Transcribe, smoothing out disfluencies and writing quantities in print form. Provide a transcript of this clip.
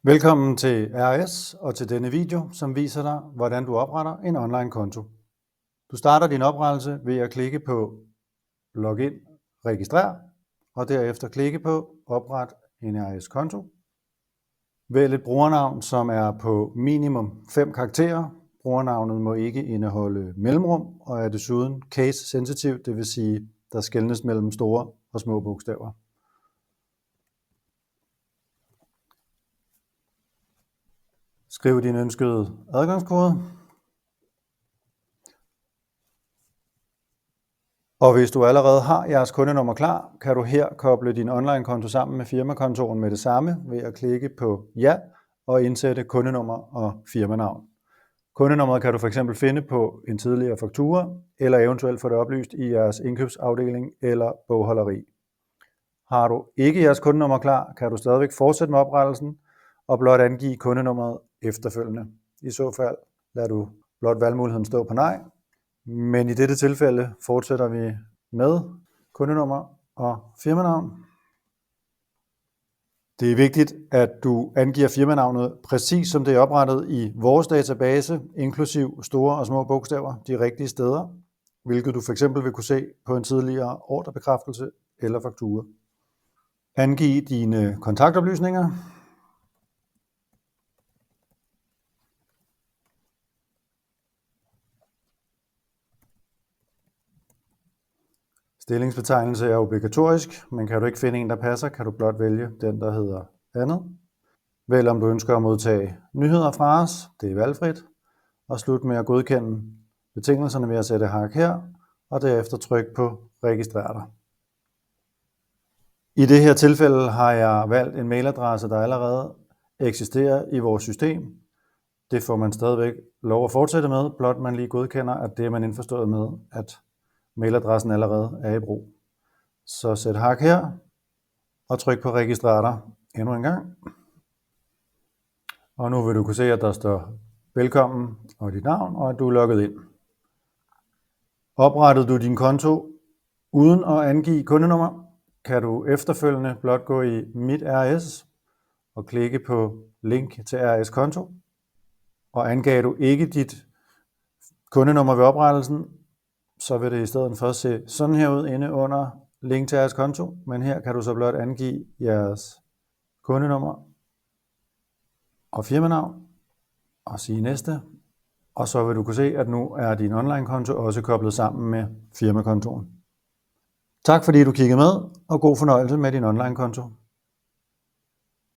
Velkommen til RS og til denne video, som viser dig, hvordan du opretter en online konto. Du starter din oprettelse ved at klikke på Login, Registrer, og derefter klikke på Opret en RS-konto. Vælg et brugernavn, som er på minimum 5 karakterer. Brugernavnet må ikke indeholde mellemrum og er desuden case sensitive, det vil sige, der skelnes mellem store og små bogstaver. Skriv din ønskede adgangskode. Og hvis du allerede har jeres kundenummer klar, kan du her koble din online-konto sammen med firmakontoen med det samme ved at klikke på Ja og indsætte kundenummer og firmanavn. Kundenummeret kan du f.eks. finde på en tidligere faktura, eller eventuelt få det oplyst i jeres indkøbsafdeling eller bogholderi. Har du ikke jeres kundenummer klar, kan du stadigvæk fortsætte med oprettelsen og blot angive kundenummeret efterfølgende. I så fald lader du blot valgmuligheden stå på nej, men i dette tilfælde fortsætter vi med kundenummer og firmanavn. Det er vigtigt, at du angiver firmanavnet præcis som det er oprettet i vores database, inklusiv store og små bogstaver, de rigtige steder, hvilket du f.eks. vil kunne se på en tidligere ordrebekræftelse eller faktura. Angiv dine kontaktoplysninger. Stillingsbetegnelse er obligatorisk, men kan du ikke finde en, der passer, kan du blot vælge den, der hedder andet. Vælg om du ønsker at modtage nyheder fra os, det er valgfrit, og slut med at godkende betingelserne ved at sætte hak her, og derefter tryk på registrer dig. I det her tilfælde har jeg valgt en mailadresse, der allerede eksisterer i vores system. Det får man stadigvæk lov at fortsætte med, blot man lige godkender, at det er man indforstået med, at mailadressen allerede er i brug. Så sæt hak her, og tryk på registrer dig endnu en gang. Og nu vil du kunne se, at der står velkommen og dit navn, og at du er logget ind. Oprettede du din konto uden at angive kundenummer, kan du efterfølgende blot gå i Mit RS og klikke på Link til RS-konto. Og angav du ikke dit kundenummer ved oprettelsen, så vil det i stedet for se sådan her ud inde under Link til jeres konto, men her kan du så blot angive jeres kundenummer og firmanavn og sige næste, og så vil du kunne se, at nu er din online-konto også koblet sammen med firmakontoen. Tak fordi du kiggede med, og god fornøjelse med din online-konto.